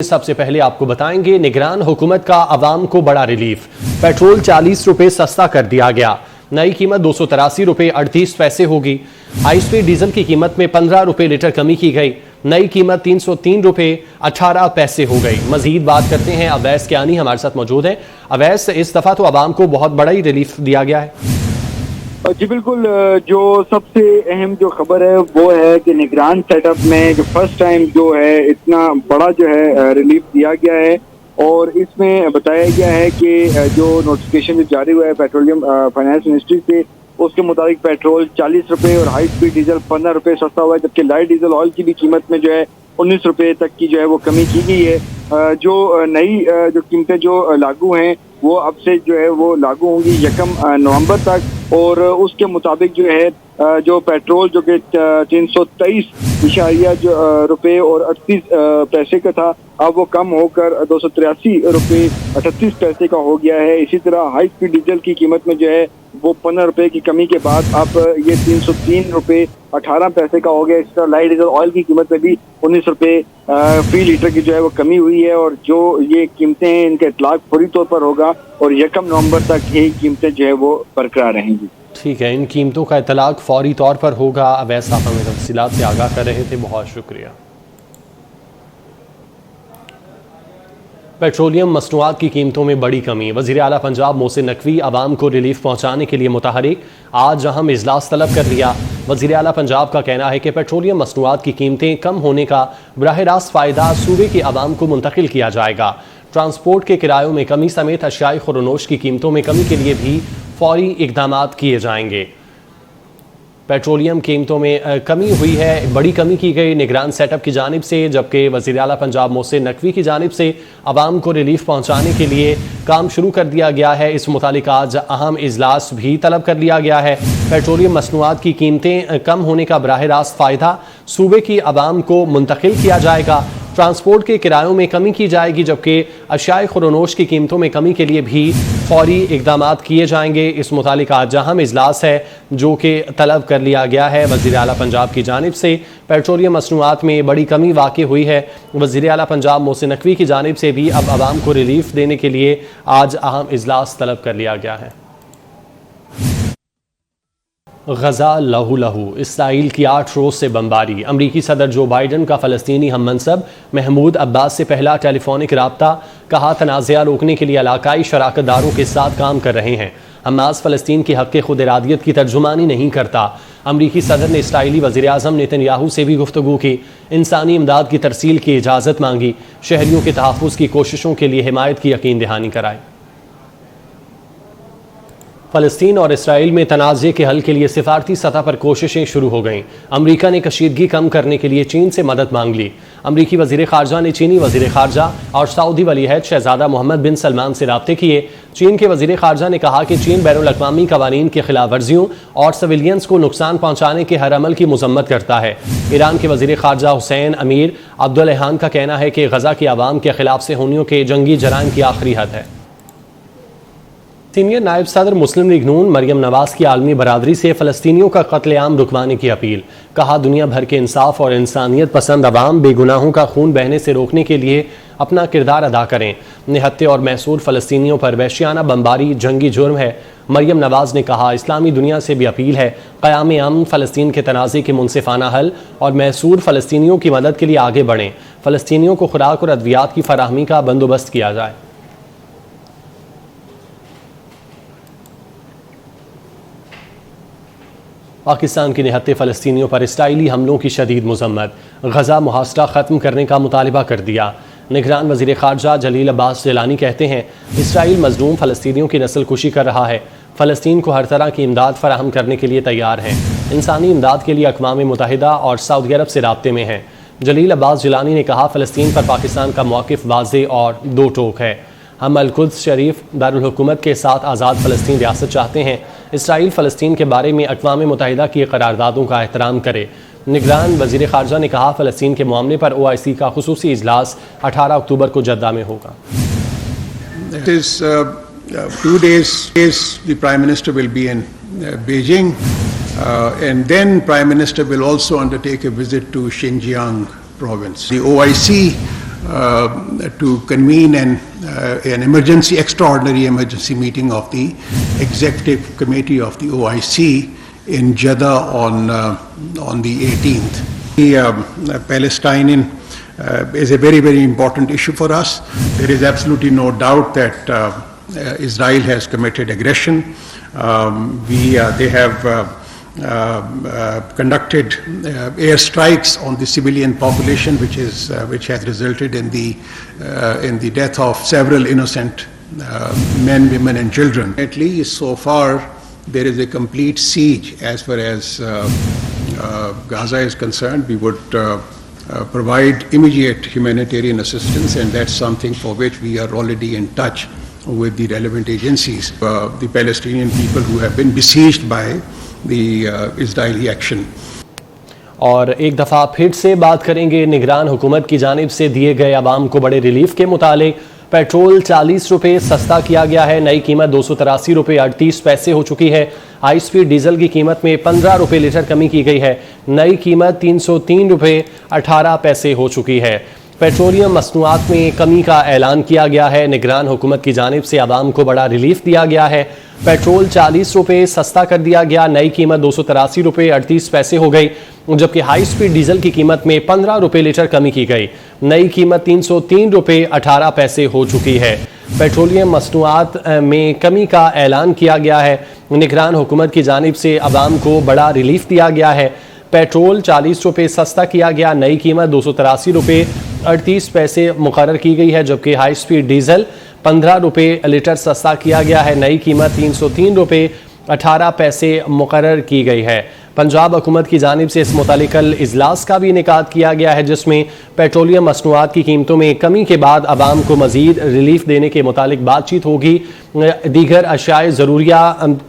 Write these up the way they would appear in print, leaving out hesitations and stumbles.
सबसे पहले आपको बताएंगे निगरान हुकूमत का अवाम को बड़ा रिलीफ। पेट्रोल 40 रुपए सस्ता कर दिया गया। नई कीमत 283 रुपए 38 पैसे होगी। हाई स्पीड डीजल की कीमत में 15 रुपए लीटर कमी की गई। नई कीमत 303 रुपए 18 पैसे हो गई। मजीद बात करते हैं अवैस कियानी हमारे साथ मौजूद है। अवैस, इस दफा तो अवाम को बहुत बड़ा ही रिलीफ दिया गया है। जी बिल्कुल, जो सबसे अहम जो खबर है वो है कि निगरान सेटअप में जो फर्स्ट टाइम जो है इतना बड़ा जो है रिलीफ दिया गया है और इसमें बताया गया है कि जो नोटिफिकेशन जो जारी हुआ है पेट्रोलियम फाइनेंस मिनिस्ट्री से, उसके मुताबिक पेट्रोल 40 रुपए और हाई स्पीड डीजल 15 रुपए सस्ता हुआ है, जबकि लाइट डीजल ऑयल की भी कीमत में जो है 19 रुपए तक की जो है वो कमी की गई है। जो नई जो कीमतें जो लागू हैं वो अब से जो है वो लागू होंगी 1 नवंबर तक और उसके मुताबिक जो है जो पेट्रोल जो कि 323 रुपए और 38 पैसे का था, अब वो कम होकर 283 रुपए 38 पैसे का हो गया है। इसी तरह हाई स्पीड डीजल की कीमत में जो है वो 15 रुपए की कमी के बाद अब ये 303 रुपए 18 पैसे का हो गया। इसी तरह लाइट डीजल ऑयल की कीमत में भी 19 रुपए फी लीटर की जो है वो कमी हुई है और जो ये कीमतें हैं इनका इतलाक फौरी तौर पर होगा और 1 नवंबर तक ये कीमतें जो है वो बरकरार रहेंगी। ठीक है, इन कीमतों का इतलाक फौरी तौर पर होगा। अवैस आप हमें तफसीलात से आगाह कर रहे थे, बहुत शुक्रिया। पेट्रोलियम मसनूआत की कीमतों में बड़ी कमी। वज़ीर आला पंजाब मोहसिन नकवी आवाम को रिलीफ पहुंचाने के लिए मुतहरिक, आज अहम इजलास तलब कर लिया। वज़ीर आला पंजाब का कहना है कि पेट्रोलियम मसनूआत की कीमतें कम होने का बराह रास्त फ़ायदा सूबे के आवाम को मुंतकिल किया जाएगा। ट्रांसपोर्ट के किरायों में कमी समेत अशियाई खुरनोश की कीमतों में कमी के लिए भी फौरी इक़दामात किए जाएंगे। पेट्रोलियम कीमतों में कमी हुई है, बड़ी कमी की गई निगरान सेटअप की जानिब से, जबकि वज़ीर आला पंजाब मोहसिन नकवी की जानिब से आवाम को रिलीफ पहुंचाने के लिए काम शुरू कर दिया गया है। इस मुतालिक आज अहम इजलास भी तलब कर लिया गया है। पेट्रोलियम मसनूआत की कीमतें कम होने का बराह रास्त फ़ायदा सूबे की आवाम को मुंतकिल किया जाएगा। ट्रांसपोर्ट के किरायों में कमी की जाएगी, जबकि अशियाई खुरनोश की कीमतों में कमी के लिए भी फौरी इक़दामात किए जाएंगे। इस मुतालिक आज अहम इजलास है जो कि तलब कर लिया गया है वज़ीर आला पंजाब की जानिब से। पेट्रोलियम मसनूआत में बड़ी कमी वाक़ई हुई है। वज़ीर आला पंजाब मोहसिन नकवी की जानिब से भी अब आवाम को रिलीफ देने के लिए आज अहम इजलास तलब कर लिया गया है। गजा लहू लहू, इसराइल की 8 रोज़ से बमबारी। अमरीकी सदर जो बाइडन का फ़लस्तीनी हम मनसब महमूद अब्बास से पहला टेलीफोनिक रब्ता, कहा तनाज़ा रोकने के लिए इलाकाई शराकतदारों के साथ काम कर रहे हैं। हमास फ़लस्तीन की हक़ खुद इरादियत की तर्जुमानी नहीं करता। अमरीकी सदर ने इसराइली वज़ीर आज़म नेतन्याहू से भी गुफ्तगू की। इंसानी इमदाद की तरसील की इजाज़त मांगी। शहरियों के तहफ़्फ़ुज़ की कोशिशों के लिए हिमायत की यकीन दहानी कराई। फ़लस्तीन और इसराइल में तनाज़े के हल के लिए सिफारती सतह पर कोशिशें शुरू हो गईं। अमरीका ने कशीदगी कम करने के लिए चीन से मदद मांग ली। अमरीकी वज़ीर ख़ारजा ने चीनी वज़ीर ख़ारजा और सऊदी वलीअहद शहज़ादा मोहम्मद बिन सलमान से राब्ते किए। चीन के वज़ीर ख़ारजा ने कहा कि चीन बैनुल-अक़वामी क़वानीन की खिलाफ वर्जियों और सिविलियंस को नुकसान पहुँचाने के हर अमल की मज़म्मत करता है। ईरान के वज़ीर ख़ारजा हुसैन अमीर अब्दुल्लहान का कहना है कि गज़ा की आवाम के खिलाफ सेहूनियों के जंगी जराइम की आखिरी हद है। सीनियर नायब सदर मुस्लिम लीग नून मरियम नवाज की आलमी बरादरी से फ़लस्तीनियों का कत्लेआम रुकवाने की अपील। कहा दुनिया भर के इंसाफ और इंसानियत पसंद अवाम बेगुनाहों का खून बहने से रोकने के लिए अपना किरदार अदा करें। निहत्ते और महसूर फ़लस्तीनियों पर वहशियाना बमबारी जंगी जुर्म है। मरियम नवाज ने कहा इस्लामी दुनिया से भी अपील है क़याम अमन, फ़लस्तीन के तनाज़े के मुनसिफाना हल और महसूर फ़लस्तीनियों की मदद के लिए आगे बढ़ें। फ़लस्तीनियों को खुराक और अद्वियात की फराहमी का बंदोबस्त किया जाए। पाकिस्तान की निहत्ते फ़लस्तीनियों पर इसराइली हमलों की शदीद मज़म्मत। गज़ा मुहासरा ख़त्म करने का मुतालिबा कर दिया। निगरान वज़ीर ख़ारजा जलील अब्बास जिलानी कहते हैं इसराइल मज़लूम फ़लस्तीनियों की नस्ल कुशी कर रहा है। फ़लस्तीन को हर तरह की इमदाद फराहम करने के लिए तैयार हैं। इंसानी इमदाद के लिए अक़वाम मुत्तहिदा और सऊदी अरब से राब्ते में हैं। जलील अब्बास जिलानी ने कहा फ़लस्तीन पर पाकिस्तान का मौक़िफ़ वाज़े और दो टोक है। हम अल-कुद्स शरीफ दारुल हुकूमत के साथ आज़ाद फ़लस्तीन रियासत चाहते हैं। इसराइल फ़लस्तीन के बारे में अक़वाम मुत्तहिदा की करारदादों का एहतराम करे। निगरान वज़ीर ख़ारजा ने कहा फ़लस्तीन के मामले पर OIC का खुसूसी इजलास 18 अक्टूबर को जद्दा में होगा। 2 days the Prime Minister will be in Beijing and then Prime Minister will also undertake a visit to Xinjiang province. The OIC to convene an extraordinary emergency meeting of the Executive Committee of the OIC in Jeddah on the 18th. The Palestinian is a very, very important issue for us. There is absolutely no doubt that Israel has committed aggression. They have conducted airstrikes on the civilian population, which has resulted in the death of several innocent men, women, and children. At least so far, there is a complete siege as far as Gaza is concerned. We would provide immediate humanitarian assistance, and that's something for which we are already in touch with the relevant agencies. The Palestinian people who have been besieged by the Israeli action. और एक दफ़ा फिर से बात करेंगे निगरान हुकूमत की जानिब से दिए गए आवाम को बड़े रिलीफ के मुतालिक। पेट्रोल 40 रुपये सस्ता किया गया है, नई कीमत 283 रुपये 38 पैसे हो चुकी है। हाई स्पीड डीजल की कीमत में 15 रुपये लीटर कमी की गई है, नई कीमत 303 रुपये 18 पैसे हो चुकी है। पेट्रोलियम मसनूआत में कमी का ऐलान किया गया है, निगरान हुकूमत की जानिब से आवाम को बड़ा रिलीफ दिया गया है। पेट्रोल 40 रुपये सस्ता कर दिया गया, नई कीमत 283 रुपये 38 पैसे हो गई, जबकि हाई स्पीड डीजल की कीमत में 15 रुपये लीटर कमी की गई, नई कीमत 303 रुपये 18 पैसे हो चुकी है। पेट्रोलियम मसनूआत में कमी का ऐलान किया गया है, निगरान हुकूमत की जानिब से आवाम को बड़ा रिलीफ दिया गया है। पेट्रोल 40 रुपये सस्ता किया गया, नई कीमत 283 रुपये 38 पैसे मुकर्रर की गई है, जबकि हाई स्पीड डीजल 15 रुपये लीटर सस्ता किया गया है, नई कीमत 303 रुपये 18 पैसे मुकर्रर की गई है। पंजाब हुकूमत की जानिब से इस मुतालिक कल इजलास का भी इनेकाद किया गया है, जिसमें पेट्रोलियम मसनूआत की कीमतों में कमी के बाद आवाम को मज़ीद रिलीफ देने के मुतालिक बातचीत होगी। दीगर अशियाए ज़रूरिया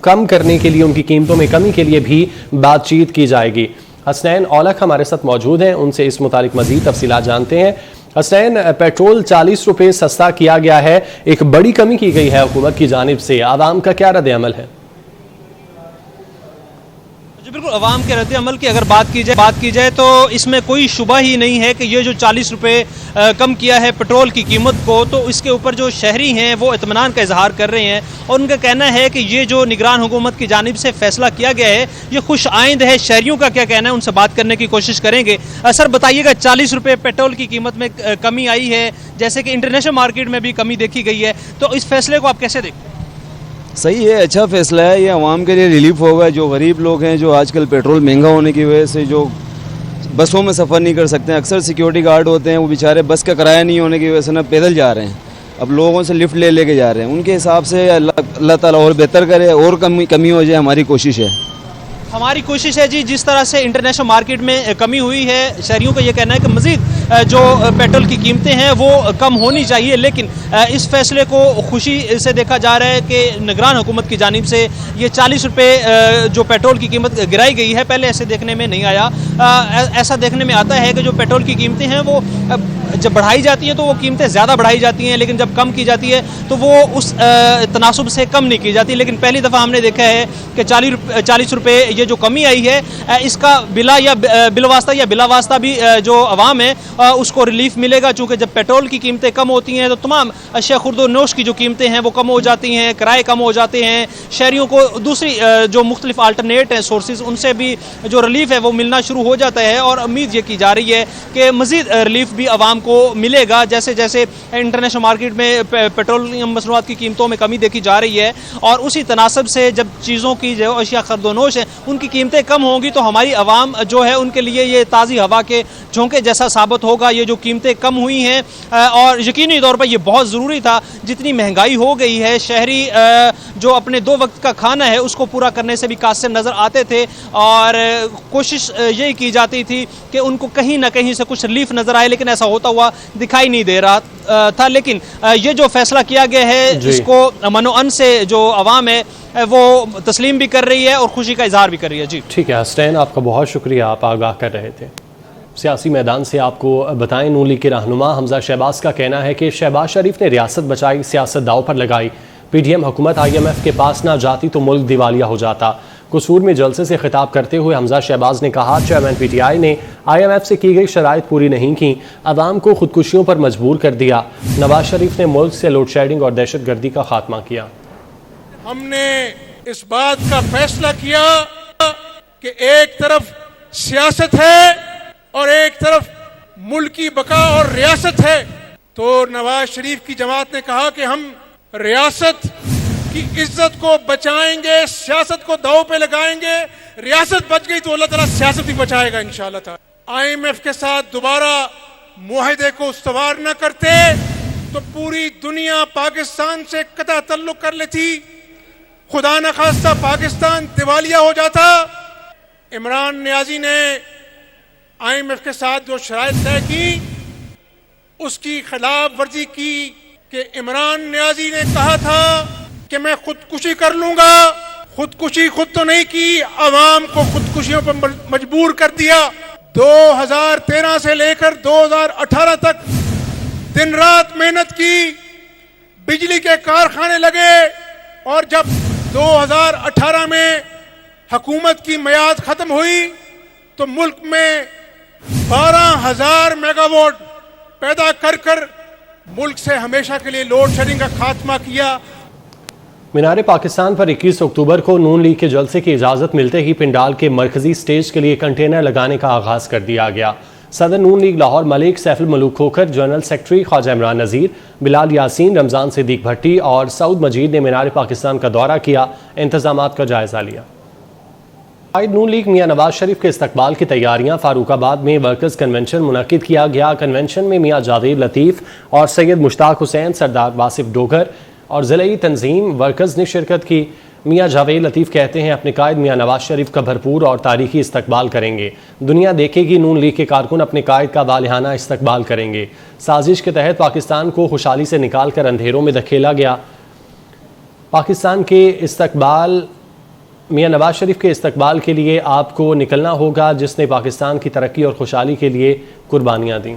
कम करने के लिए, उनकी कीमतों में कमी के लिए भी बातचीत की जाएगी। हसनैन औलख हमारे साथ मौजूद हैं, उनसे इस मुतालिक मज़ीद तफसीलात जानते हैं। हसनैन, पेट्रोल 40 रुपये सस्ता किया गया है, एक बड़ी कमी की गई है हुकूमत की जानिब से, आवाम का क्या रद्द अमल है? बिल्कुल, अवाम के रद्द अमल की अगर बात की जाए तो इसमें कोई शुबा ही नहीं है कि ये जो 40 रुपये कम किया है पेट्रोल की कीमत को, तो इसके ऊपर जो शहरी हैं वो इत्मीनान का इजहार कर रहे हैं और उनका कहना है कि ये जो निगरान हुकूमत की जानिब से फैसला किया गया है ये खुश आइंद है। शहरियों का क्या कहना है, उनसे बात करने की कोशिश करेंगे। सर बताइएगा, 40 रुपये पेट्रोल की कीमत में कमी आई है, जैसे कि इंटरनेशनल मार्केट में भी कमी देखी गई है, तो इस फैसले को आप कैसे देखते हैं? सही है, अच्छा फैसला है, ये आवाम के लिए रिलीफ होगा। जो गरीब लोग हैं, जो आजकल पेट्रोल महंगा होने की वजह से जो बसों में सफ़र नहीं कर सकते हैं, अक्सर सिक्योरिटी गार्ड होते हैं, वो बेचारे बस का किराया नहीं होने की वजह से ना पैदल जा रहे हैं, अब लोगों से लिफ्ट लेके जा रहे हैं। उनके हिसाब से अल्लाह ताला और बेहतर करे और कमी हो जाए, हमारी कोशिश है। हमारी कोशिश है जी, जिस तरह से इंटरनेशनल मार्केट में कमी हुई है, शहरियों का ये कहना है कि मज़ीद जो पेट्रोल की कीमतें हैं वो कम होनी चाहिए, लेकिन इस फैसले को खुशी से देखा जा रहा है कि निगरान हुकूमत की जानिब से ये 40 रुपये जो पेट्रोल की कीमत गिराई गई है, पहले ऐसे देखने में नहीं आया। ऐसा देखने में आता है कि जो पेट्रोल की कीमतें हैं वो जब बढ़ाई जाती हैं तो वो कीमतें ज़्यादा बढ़ाई जाती हैं, लेकिन जब कम की जाती है तो वो उस तनासुब से कम नहीं की जाती। लेकिन पहली दफ़ा हमने देखा है कि 40 रुपये ये जो कमी आई है, इसका बिलवास्ता या बिलावास्ता भी जो आवाम है उसको रिलीफ मिलेगा, चूँकि जब पेट्रोल की कीमतें कम होती हैं तो तमाम अशिया खुर्द और नोश की जो कीमतें हैं वो कम हो जाती हैं, किराए कम हो जाते हैं, शहरियों को दूसरी जो मुख्तलिफ अल्टरनेट हैं सोर्सेज, उनसे भी जो रिलीफ है वो मिलना शुरू हो जाता है। और उम्मीद ये की जा रही है कि मज़ीद रिलीफ भी आवाम को मिलेगा, जैसे जैसे इंटरनेशनल मार्केट में पेट्रोलियम मसनूआत की कीमतों में कमी देखी जा रही है, और उसी तनासब से जब चीज़ों की जो अशिया खरीदोनोश है उनकी कीमतें कम होंगी तो हमारी आवाम जो है उनके लिए ये ताज़ी हवा के झोंके जैसा साबित होगा। ये जो कीमतें कम हुई हैं, और यकीनी तौर पर ये बहुत ज़रूरी था, जितनी महंगाई हो गई है, शहरी जो अपने 2 वक्त का खाना है उसको पूरा करने से भी कासिर नज़र आते थे, और कोशिश यही की जाती थी कि उनको कहीं ना कहीं से कुछ रिलीफ नज़र आए, लेकिन ऐसा होता हुआ दिखाई नहीं दे रहा था। लेकिन ये जो फैसला किया गया है, जिसको मनोअन से जो आवाम है वो तस्लीम भी कर रही है और खुशी का इजहार भी कर रही है। जी ठीक है हसनैन, आपका बहुत शुक्रिया, आप आगाह कर रहे थे। सियासी मैदान से आपको बताएं, नून लीग के रहनुमा हमजा शहबाज का कहना है कि शहबाज शरीफ ने रियासत बचाई, सियासत दाव पर लगाई। PDM हुकूमत IMF के पास ना जाती तो मुल्क दिवालिया हो जाता। कसूर में जलसे से खिताब करते हुए हमजा शहबाज ने कहा, चेयरमैन PTI ने IMF से की गई शराइत पूरी नहीं की, अवाम को खुदकुशियों पर मजबूर कर दिया। नवाज शरीफ ने मुल्क से लोड शेडिंग और दहशत गर्दी का खात्मा किया। हमने इस बात का फैसला किया कि एक तरफ सियासत है और एक तरफ मुल्क की बका और रियासत है। तो नवाज शरीफ की जमात ने कहा कि हम रियासत की इज्जत को बचाएंगे, सियासत को दांव पे लगाएंगे। रियासत बच गई तो अल्लाह ताला सियासत भी बचाएगा इंशाअल्लाह ताला। IMF के साथ दोबारा मुआहदे को उस्तवार न करते तो पूरी दुनिया पाकिस्तान से कतई तल्लुक कर लेती, खुदा न खास्ता पाकिस्तान दिवालिया हो जाता। इमरान नियाजी ने IMF के साथ जो शराइत तय की उसकी खिलाफ वर्जी की कि इमरान नियाजी ने कहा था कि मैं खुदकुशी कर लूंगा। खुदकुशी खुद तो नहीं की, अवाम को खुदकुशियों पर मजबूर कर दिया। 2013 से लेकर 2018 तक दिन रात मेहनत की, बिजली के कारखाने लगे और जब 2018 में हुकूमत की मियाद खत्म हुई तो मुल्क में 12,000 मेगावाट पैदा कर मुल्क से हमेशा के लिए लोड शेडिंग का खात्मा किया। मीनार पाकिस्तान पर 21 अक्टूबर को नून लीग के जलसे की इजाज़त मिलते ही पिंडाल के मरकजी स्टेज के लिए कंटेनर लगाने का आगाज कर दिया गया। सदर नून लीग लाहौर मलिक सैफुल मलूक खोखर, जनरल सेक्रेटरी ख्वाजा इमरान नज़ीर, बिलाल यासीन, रमज़ान सिद्दीक भट्टी और सऊद मजीद ने मीनार पाकिस्तान का दौरा किया, इंतजामात का जायजा लिया। नून लीग मियां नवाज शरीफ के इस्तकबाल की तैयारियां। फारूकाबाद में वर्कर्स कन्वेंशन मुनक्किद किया गया। कन्वेंशन में मियां जावेद लतीफ़ और सैयद मुश्ताक हुसैन, सरदार वासिफ डोगर और ज़िलाई तंजीम वर्कर्स ने शिरकत की। मियां जावेद लतीफ़ कहते हैं अपने कायद मियां नवाज शरीफ का भरपूर और तारीखी इस्तकबाल करेंगे। दुनिया देखेगी नून लीग के कारकुन अपने कायद का वालिहाना इस्तकबाल करेंगे। साजिश के तहत पाकिस्तान को खुशहाली से निकाल कर अंधेरों में धकेला गया। पाकिस्तान के इस्तकबाल मियां नवाज शरीफ के इस्तकबाल के लिए आपको निकलना होगा, जिसने पाकिस्तान की तरक्की और खुशहाली के लिए कुर्बानियाँ दी।